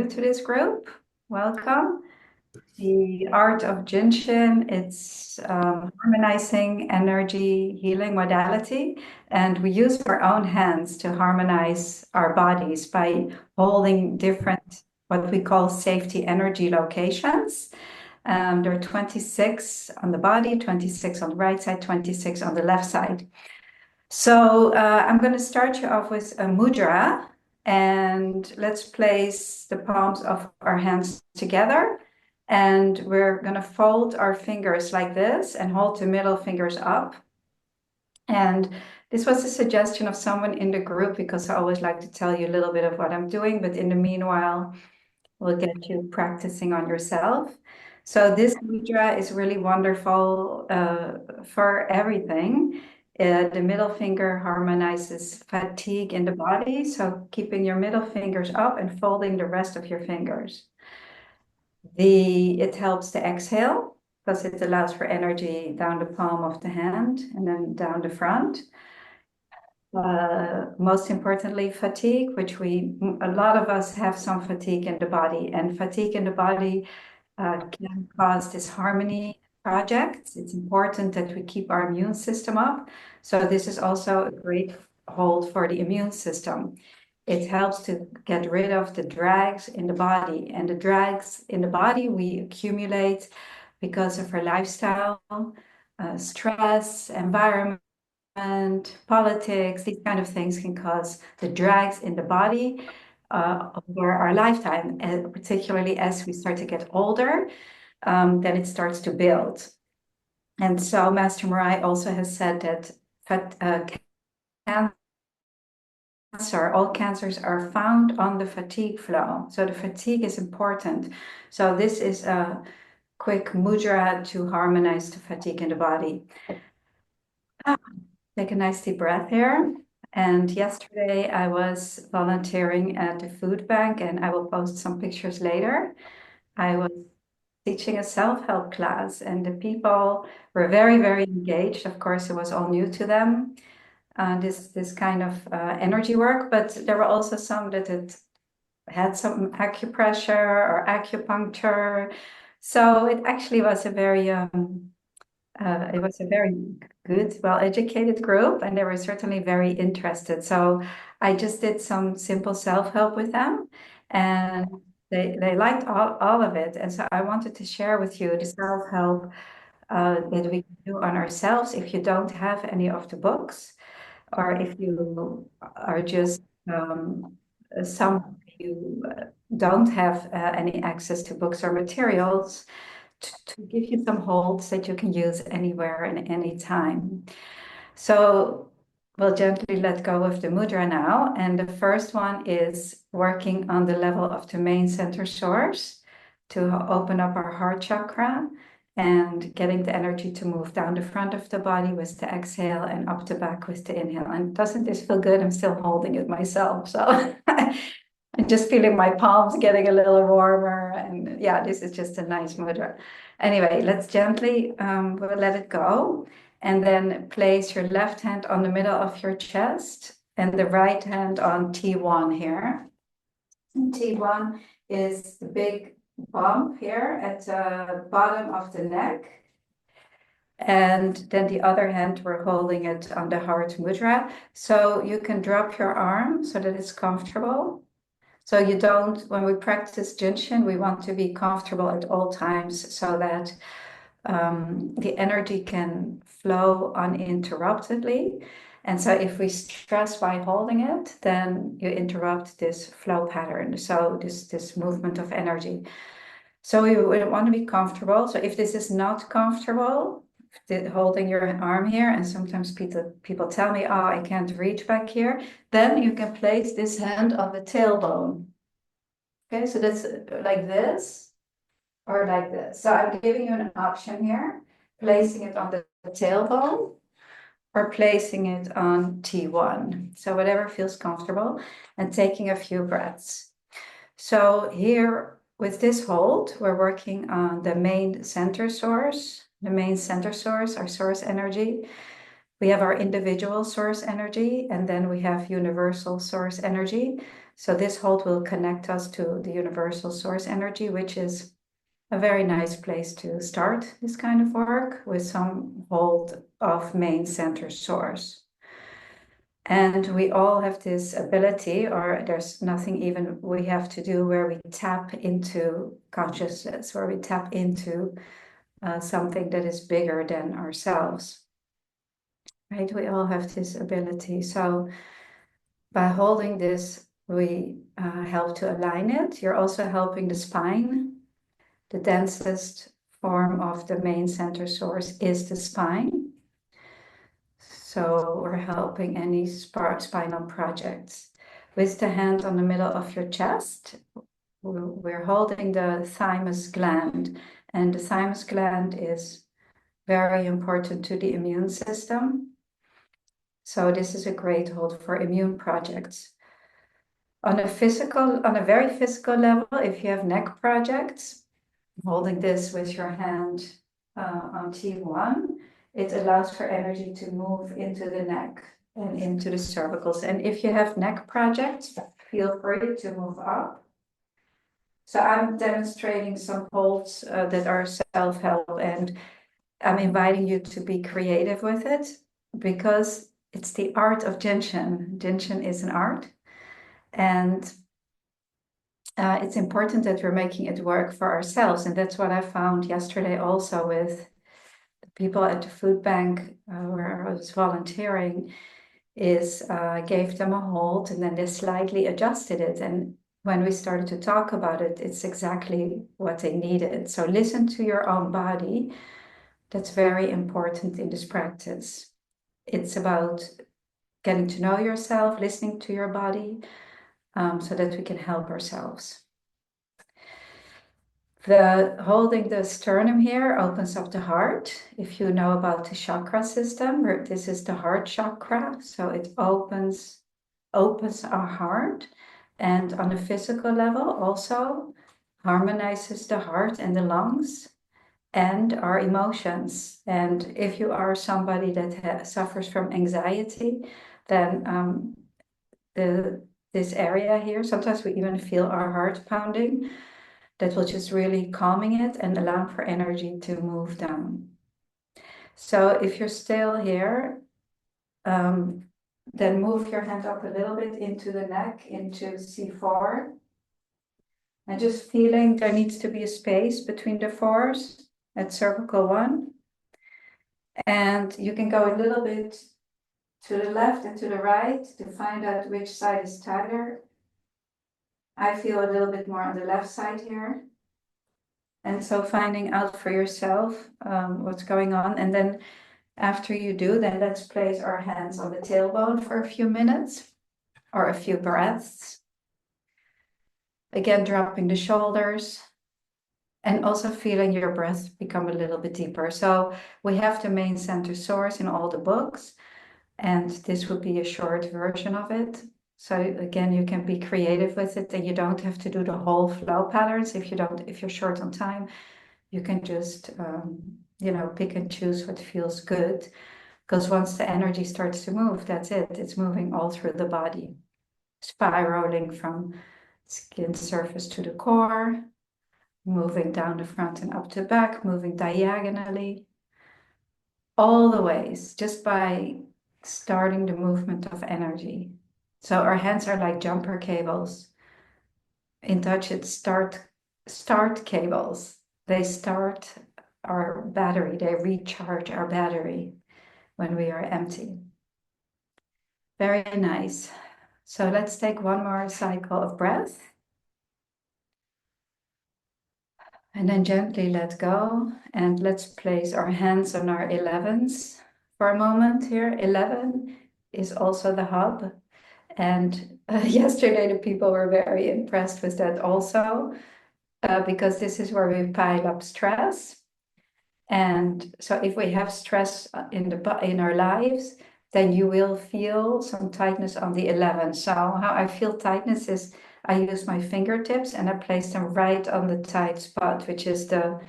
new to this group, welcome. The art of Jin Shin, it's harmonizing energy healing modality, and we use our own hands to harmonize our bodies by holding different, what we call safety energy locations. There are 26 on the body, 26 on the right side, 26 on the left side. So I'm going to start you off with a mudra, and let's place the palms of our hands together. And we're going to fold our fingers like this and hold the middle fingers up. And this was a suggestion of someone in the group because I always like to tell you a little bit of what I'm doing, but in the meanwhile, we'll get you practicing on yourself. So this mudra is really wonderful for everything. The middle finger harmonizes fatigue in the body. So keeping your middle fingers up and folding the rest of your fingers. It helps to exhale because it allows for energy down the palm of the hand and then down the front. Most importantly, fatigue, which a lot of us have some fatigue in the body, and fatigue in the body can cause disharmony projects. It's important that we keep our immune system up. So this is also a great hold for the immune system. It helps to get rid of the drags in the body, and the drags in the body we accumulate because of our lifestyle, stress, environment, politics. These kind of things can cause the drags in the body over our lifetime, and particularly as we start to get older, then it starts to build. And so Master Morai also has said that all cancers are found on the fatigue flow. So the fatigue is important. So this is a quick mudra to harmonize the fatigue in the body. Take a nice deep breath here. And yesterday I was volunteering at the food bank, and I will post some pictures later. I was teaching a self-help class, and the people were very, very engaged. Of course, it was all new to them, this kind of energy work, but there were also some that had some acupressure or acupuncture. So it actually was a very good, well-educated group, and they were certainly very interested. So I just did some simple self-help with them, and they liked all of it. And so I wanted to share with you the self-help that we can do on ourselves if you don't have any of the books, or if you are just some you don't have any access to books or materials, to give you some holds that you can use anywhere and any time. So we'll gently let go of the mudra now. And the first one is working on the level of the main center source to open up our heart chakra and getting the energy to move down the front of the body with the exhale and up the back with the inhale. And doesn't this feel good? I'm still holding it myself. So I'm just feeling my palms getting a little warmer. And yeah, this is just a nice mudra. Anyway, let's gently we'll let it go. And then place your left hand on the middle of your chest and the right hand on T1 here. And T1 is the big bump here at the bottom of the neck. And then the other hand, we're holding it on the heart mudra. So you can drop your arm so that it's comfortable. So you don't, when we practice jinshin, we want to be comfortable at all times so that the energy can flow uninterruptedly. And so if we stress by holding it, then you interrupt this flow pattern. So this movement of energy. So you want to be comfortable. So if this is not comfortable, holding your arm here, and sometimes people tell me, oh, I can't reach back here, then you can place this hand on the tailbone. Okay, so that's like this or like this. So I'm giving you an option here, placing it on the tailbone or placing it on T1. So whatever feels comfortable, and taking a few breaths. So here with this hold, we're working on the main center source. The main center source, our source energy. We have our individual source energy, and then we have universal source energy. So this hold will connect us to the universal source energy, which is a very nice place to start this kind of work, with some hold of main center source. And we all have this ability, or there's nothing even we have to do, where we tap into consciousness, where we tap into something that is bigger than ourselves. Right? We all have this ability. So by holding this, we help to align it. You're also helping the spine. The densest form of the main center source is the spine. So we're helping any spinal projects. With the hand on the middle of your chest, we're holding the thymus gland. And the thymus gland is very important to the immune system. So this is a great hold for immune projects. On a very physical level, if you have neck projects, holding this with your hand on T1, it allows for energy to move into the neck and into the cervicals. And if you have neck projects, feel free to move up. So I'm demonstrating some holds that are self-help, and I'm inviting you to be creative with it, because it's the art of jinshin. Jinshin is an art, and it's important that we're making it work for ourselves. And that's what I found yesterday also with the people at the food bank where I was volunteering, is gave them a hold, and then they slightly adjusted it. And when we started to talk about it, it's exactly what they needed. So listen to your own body. That's very important in this practice. It's about getting to know yourself, listening to your body, so that we can help ourselves. Holding the sternum here opens up the heart. If you know about the chakra system, this is the heart chakra, so it opens our heart, and on a physical level also harmonizes the heart and the lungs and our emotions. And if you are somebody that suffers from anxiety, then this area here, sometimes we even feel our heart pounding. That will just really calming it and allow for energy to move down. So if you're still here, then move your hand up a little bit into the neck, into C4. And just feeling there needs to be a space between the fours at cervical 1. And you can go a little bit to the left and to the right to find out which side is tighter. I feel a little bit more on the left side here. And so finding out for yourself what's going on. And then after you do, then let's place our hands on the tailbone for a few minutes or a few breaths. Again, dropping the shoulders and also feeling your breath become a little bit deeper. So we have the main center source in all the books, and this would be a short version of it. So again, you can be creative with it, and you don't have to do the whole flow patterns. If you're short on time, you can just pick and choose what feels good, because once the energy starts to move, that's it. It's moving all through the body, spiraling from skin surface to the core, moving down the front and up the back, moving diagonally, all the ways, just by starting the movement of energy. So our hands are like jumper cables. In Dutch, it's start cables. They start our battery, they recharge our battery when we are empty. Very nice. So let's take one more cycle of breath. And then gently let go, and let's place our hands on our 11s for a moment here. 11 is also the hub. And yesterday the people were very impressed with that also, because this is where we pile up stress. And so if we have stress in our lives, then you will feel some tightness on the 11. So how I feel tightness is I use my fingertips and I place them right on the tight spot, which is the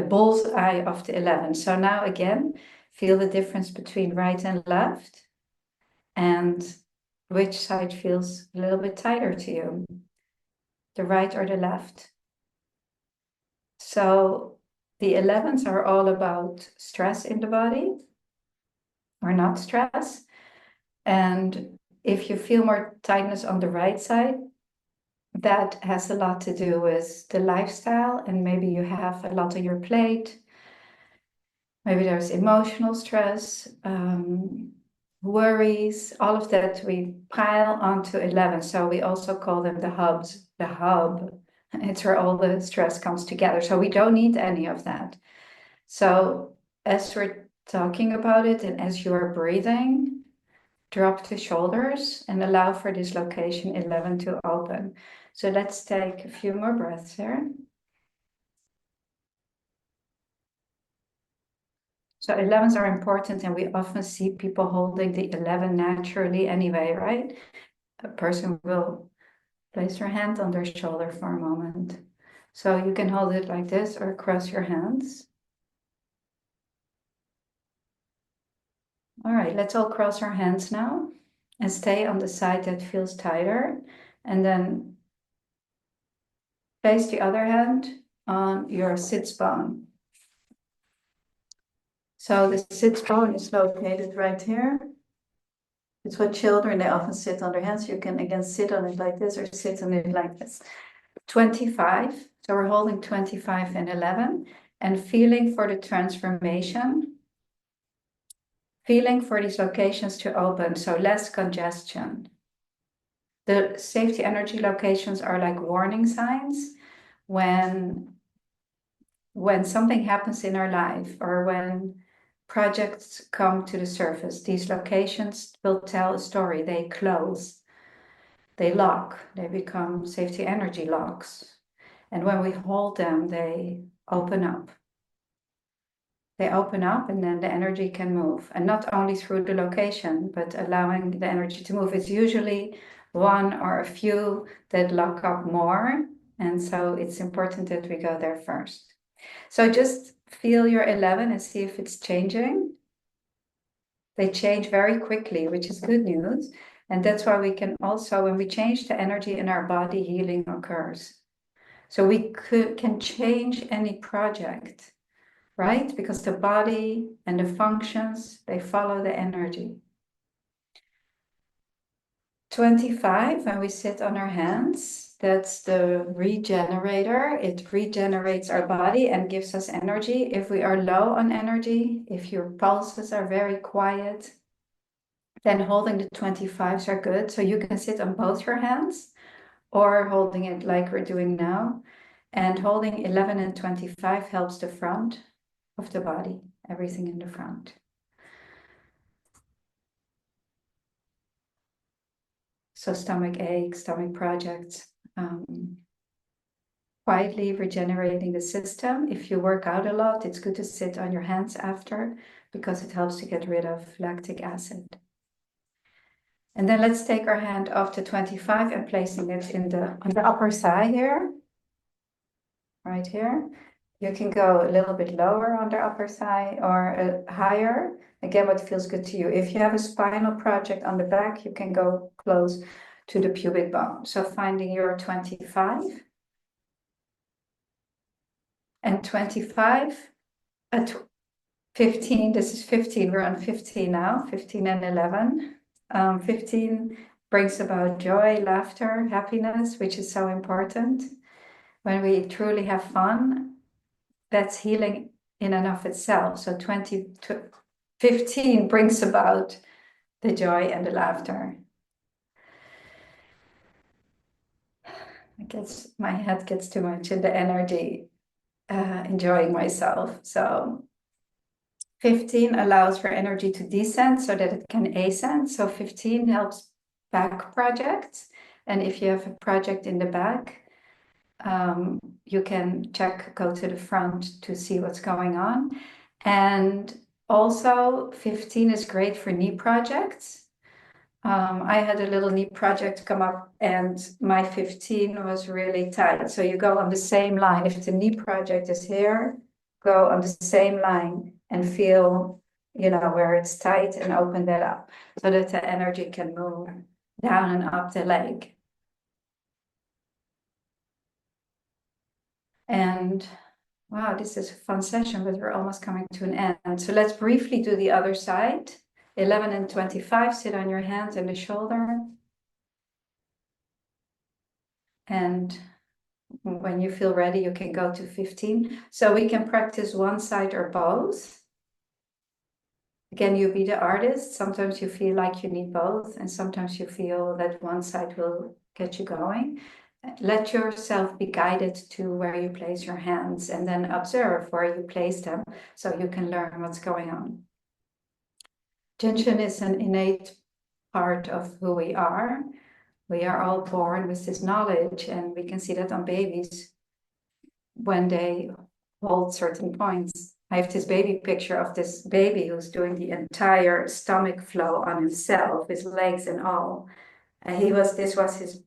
bull's eye of the 11. So now again, feel the difference between right and left. And which side feels a little bit tighter to you, the right or the left. So the 11s are all about stress in the body or not stress. And if you feel more tightness on the right side, that has a lot to do with the lifestyle, and maybe you have a lot on your plate. Maybe there's emotional stress, worries, all of that we pile onto 11. So we also call them the hubs, the hub. It's where all the stress comes together. So we don't need any of that. So as we're talking about it and as you are breathing, drop the shoulders and allow for this location 11 to open. So let's take a few more breaths here. So 11s are important, and we often see people holding the 11 naturally anyway, right? A person will place their hand on their shoulder for a moment. So you can hold it like this or cross your hands. All right, let's all cross our hands now and stay on the side that feels tighter. And then place the other hand on your sits bone. So the sits bone is located right here. It's what children, they often sit on their hands. You can again sit on it like this or sit on it like this. 25, so we're holding 25 and 11 and feeling for the transformation, feeling for these locations to open, so less congestion. The safety energy locations are like warning signs when something happens in our life or when projects come to the surface. These locations will tell a story. They close, they lock, they become safety energy locks. And when we hold them, they open up. They open up and then the energy can move. And not only through the location, but allowing the energy to move. It's usually one or a few that lock up more. And so it's important that we go there first. So just feel your 11 and see if it's changing. They change very quickly, which is good news. And that's why we can also, when we change the energy in our body, healing occurs. So we can change any project, right? Because the body and the functions, they follow the energy. 25, when we sit on our hands, that's the regenerator. It regenerates our body and gives us energy. If we are low on energy, if your pulses are very quiet, then holding the 25s are good. So you can sit on both your hands or holding it like we're doing now. And holding 11 and 25 helps the front of the body, everything in the front. So stomach aches, stomach projects, quietly regenerating the system. If you work out a lot, it's good to sit on your hands after because it helps to get rid of lactic acid. And then let's take our hand off the 25 and placing it on the upper thigh here, right here. You can go a little bit lower on the upper thigh or higher. Again, what feels good to you. If you have a spinal project on the back, you can go close to the pubic bone. So finding your 25 and 25 at 15. This is 15. We're on 15 now, 15 and 11. 15 brings about joy, laughter, happiness, which is so important. When we truly have fun, that's healing in and of itself. So 15 brings about the joy and the laughter. My head gets too much in the energy, enjoying myself. So 15 allows for energy to descend so that it can ascend. So 15 helps back projects. And if you have a project in the back, you can go to the front to see what's going on. And also 15 is great for knee projects. I had a little knee project come up and my 15 was really tight. So you go on the same line. If the knee project is here, go on the same line and feel, where it's tight and open that up so that the energy can move. down and up the leg. And wow, this is a fun session, but we're almost coming to an end. So let's briefly do the other side. 11 and 25, sit on your hands and the shoulder. And when you feel ready, you can go to 15. So we can practice one side or both. Again, you be the artist. Sometimes you feel like you need both, and sometimes you feel that one side will get you going. Let yourself be guided to where you place your hands and then observe where you place them so you can learn what's going on. Jinshin is an innate part of who we are. We are all born with this knowledge, and we can see that on babies when they hold certain points. I have this baby picture of this baby who's doing the entire stomach flow on himself, his legs and all. And this was his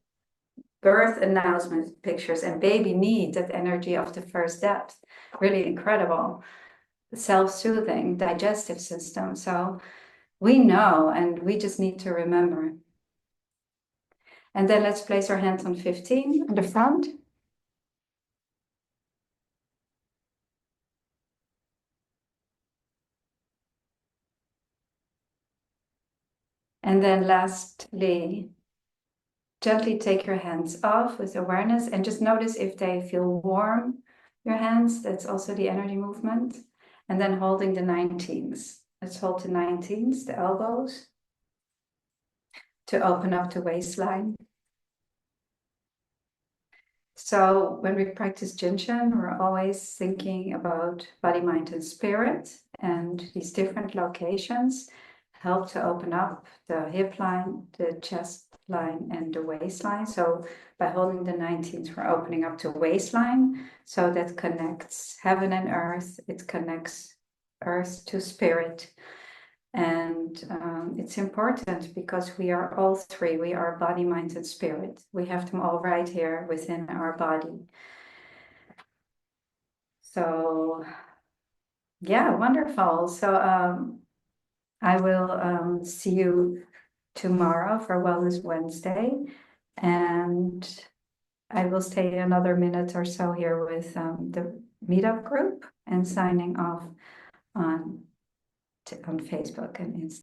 birth announcement pictures, and baby need that energy of the first depth. Really incredible. Self-soothing digestive system. So we know, and we just need to remember. And then let's place our hands on 15 on the front. And then lastly, gently take your hands off with awareness and just notice if they feel warm, your hands. That's also the energy movement. And then holding the 19s. Let's hold the 19s, the elbows, to open up the waistline. So when we practice Jinshin, we're always thinking about body, mind, and spirit. And these different locations help to open up the hip line, the chest line, and the waistline. So by holding the 19s, we're opening up the waistline. So that connects heaven and earth. It connects earth to spirit. And it's important because we are all three. We are body, mind, and spirit. We have them all right here within our body. So yeah, wonderful. So I will see you tomorrow for Wellness Wednesday. And I will stay another minute or so here with the meetup group and signing off on Facebook and Instagram.